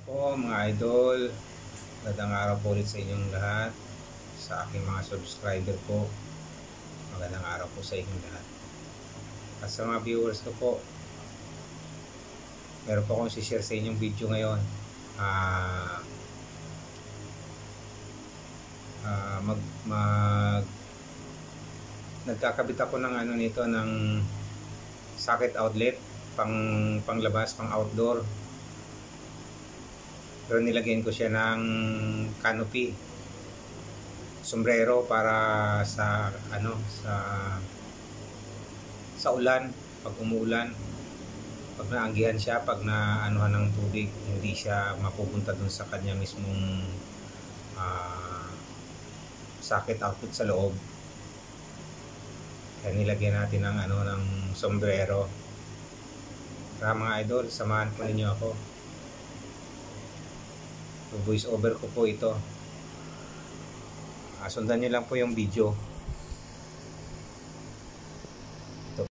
po mga idol, magandang araw po ulit sa inyong lahat, sa aking mga subscriber po, magandang araw po sa inyong lahat. At sa mga viewers ko po, meron po akong share sa inyong video ngayon. Nagkakabit ako ng nito, ng socket outlet, panglabas, pang outdoor. Pero nilagyan ko siya ng canopy, sombrero para sa sa ulan, pag umuulan, pag naanggihan siya, pag naanuhan ng tubig, hindi siya mapupunta dun sa kanya mismong socket outlet sa loob. Kaya nilagyan natin ng ng sombrero. Kaya mga idol, samahan po ninyo ako. Voice over ko po ito. Sundan nyo lang po yung video. Ito.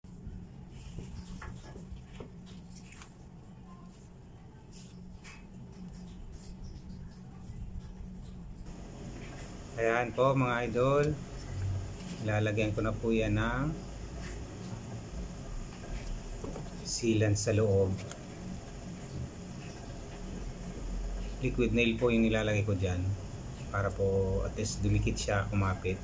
Ayan po mga idol, ilalagyan ko na po yan ng sealant sa loob. Liquid nail po yung nilalagay ko dyan para po at least dumikit siya, kumapit.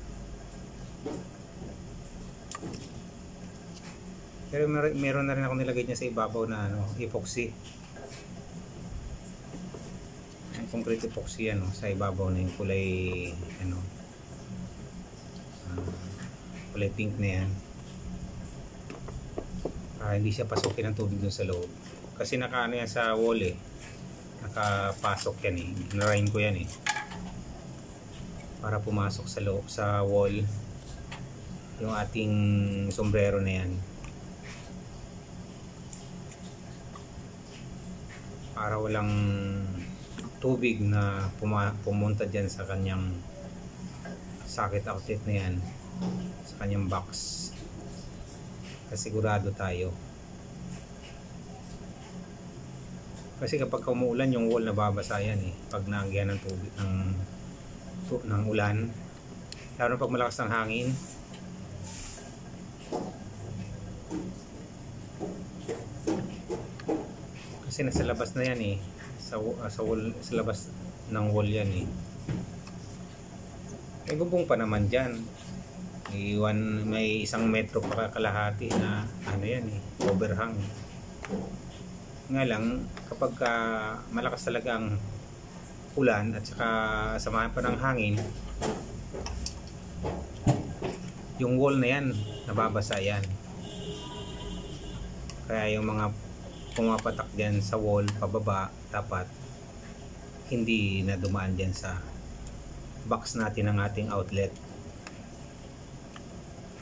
Pero meron na rin ako nilagay niya sa ibabaw na epoxy. Ang concrete epoxy sa ibabaw na yung kulay kulay pink na yan. Hindi siya pasukin ng tubig dun sa loob. Kasi nakaano yan sa wall nakapasok yan Narain ko yan para pumasok sa loob, sa wall, yung ating sombrero na yan, para walang tubig na pumunta dyan sa kanyang socket outlet na yan, sa kanyang box. Kasigurado tayo. Kasi kapag umuulan, yung wall nababasa yan pag naanggihan ng tubig ng ulan, lalo pag malakas ng hangin. Kasi nasa labas na yan sa wall, sa labas ng wall yan may gubong pa naman dyan. May 1 metro pa kalahati na yan overhang. Nga lang, kapag malakas talaga ang ulan at saka samahan pa ng hangin, yung wall na yan nababasa yan. Kaya yung mga pumapatak dyan sa wall pababa, dapat hindi na dumaan dyan sa box natin ng ating outlet,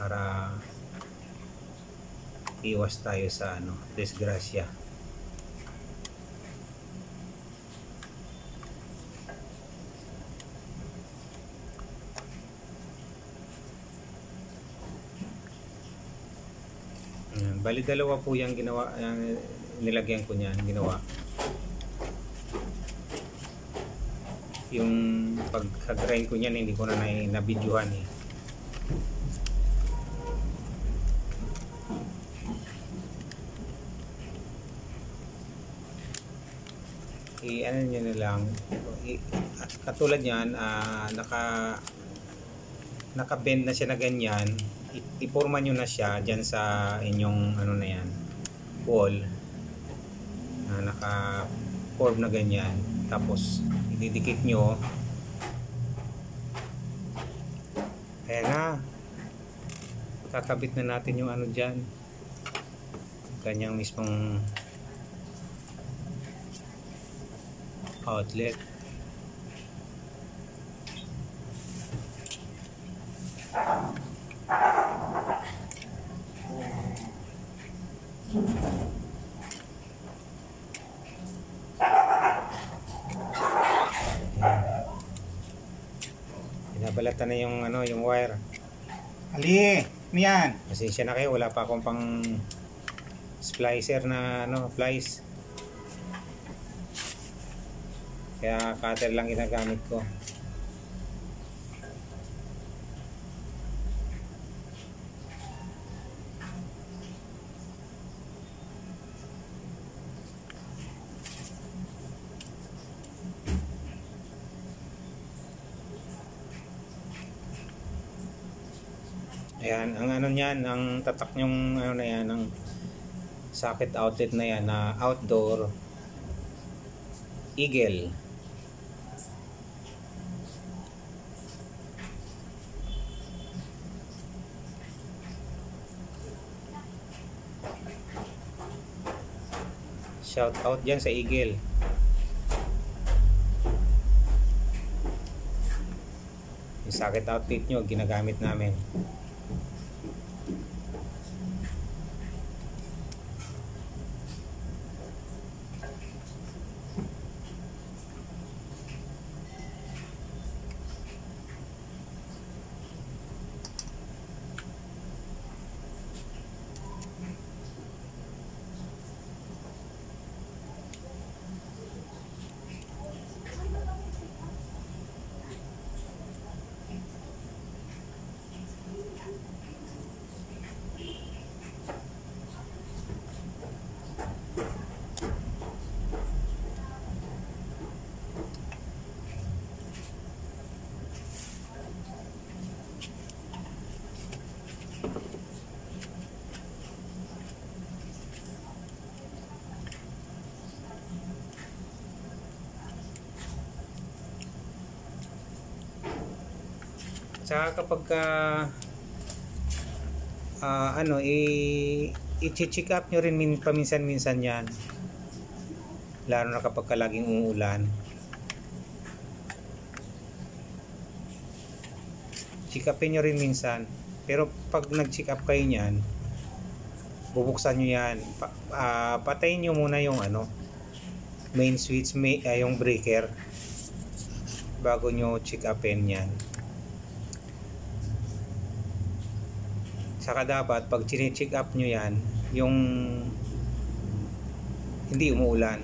para iwas tayo sa disgrasya. Bali dalawa po yung ginawa, nilagyan ko niyan, ginawa. Yung pag-grind ko niyan, hindi ko na nabidyohan ano nyo na lang, katulad yan, naka-bend na siya na ganyan, iporma nyo na siya dyan sa inyong na yan, wall, naka-form na ganyan, tapos ididikit nyo. Ayan na, kakabit na natin yung dyan, kanyang mismong outlet. Binabalatan na yung wire. Ali, niyan. Pasensya na kayo, wala pa akong pang splicer na plies. Kaya cutter lang ginagamit ko. Ayan, ang ano niyan, ang tatak nyong ano na yan, ang socket outlet na yan na outdoor Eagle. Shout out dyan sa Eagle. Yung socket outlet nyo, ginagamit namin. Tsaka kapag ano, i-check up nyo rin paminsan-minsan yan, lalo na kapag laging umuulan. Check upin nyo rin minsan, pero pag nag-check up kayo nyan, bubuksan nyo yan, patayin nyo muna yung ano, main switch, yung breaker, bago nyo check upin yan. Saka dapat pag chine-check up nyo yan, yung hindi umuulan,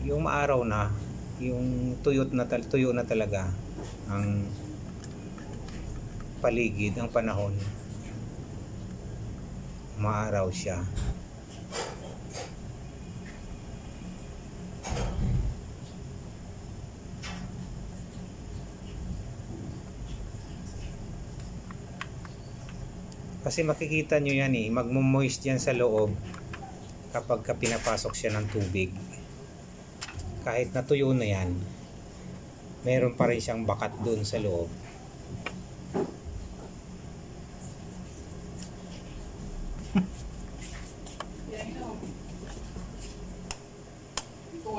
yung maaraw na, yung tuyo na talaga ang paligid, ang panahon, maaraw siya. Kasi makikita nyo yan magmo-moist yan sa loob kapag pinapasok siya ng tubig. Kahit natuyo na yan, meron pa rin siyang bakat doon sa loob.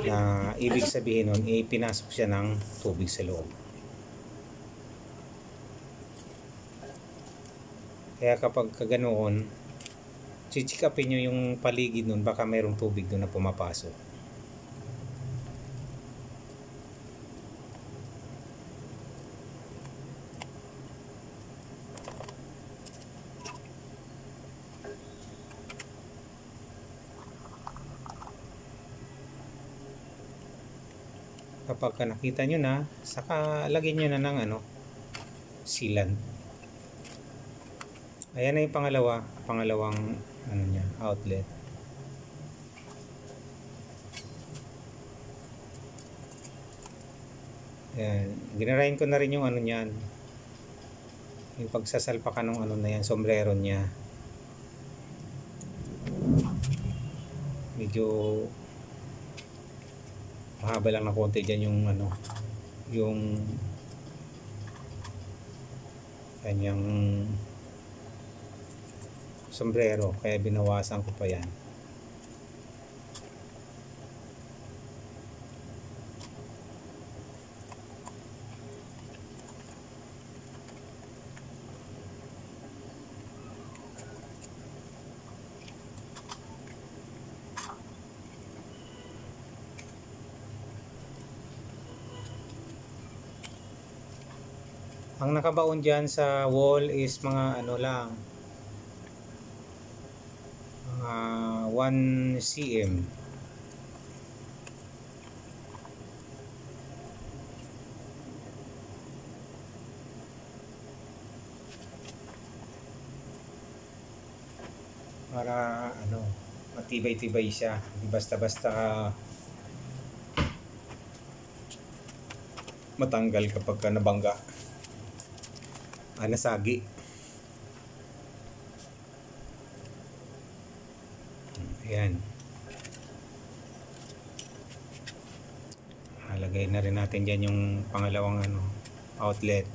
Na ibig sabihin nun, pinasok siya ng tubig sa loob. Kaya kapag kaganoon, check upin nyo yung paligid nun, baka mayroong tubig doon na pumapasok. Kapag nakita nyo na, saka lagyan nyo na ng sealant. Ayan na yung pangalawang outlet. Ayan, ginarayin ko na rin yung niyan, yung pagsasalpakan ng na yan, sombrero niya. Medyo mahaba lang na konti dyan yung yung kanyang sombrero, kaya binawasan ko pa yan. Ang nakabaon dyan sa wall is mga lang, mga 1 cm. para ano, matibay-tibay siya. Hindi basta-basta matanggal kapag nabangga. Nasagi. Ayan. Lagay na rin natin dyan yung pangalawang outlet.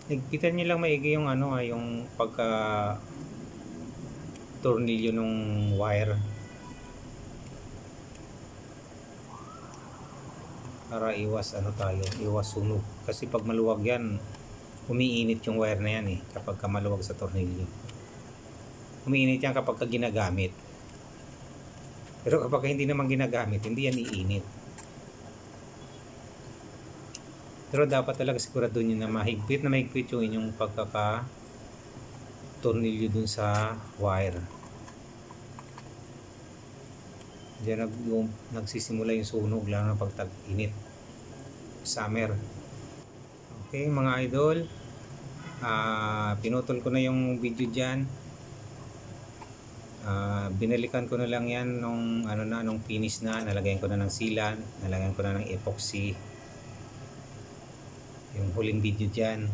Higpitan nyo lang maigi yung yung pagka tornilyo nung wire para iwas iwas sunog, kasi pag maluwag yan umiinit yung wire na yan kapag maluwag sa tornilyo. Umiinit yan kapag ginagamit, pero kapag hindi naman ginagamit hindi yan iinit. Pero dapat talaga sigurado nyo na mahigpit yung inyong pagkaka-tornilyo dun sa wire. Diyan nagsisimula yung sunog, lalo na pag tag-init, summer. Okay mga idol, pinutol ko na yung video dyan. Binalikan ko na lang yan nung finish na, nalagyan ko na ng sealant, nalagyan ko na ng epoxy. Yung huling video dyan,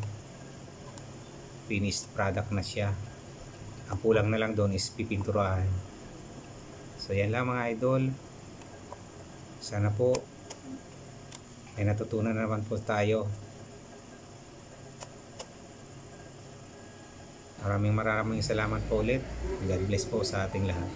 finished product na siya. Ang kulang na lang doon is pipinturahan. So yan lang mga idol. Sana po may natutunan naman po tayo. Maraming salamat po ulit. God bless po sa ating lahat.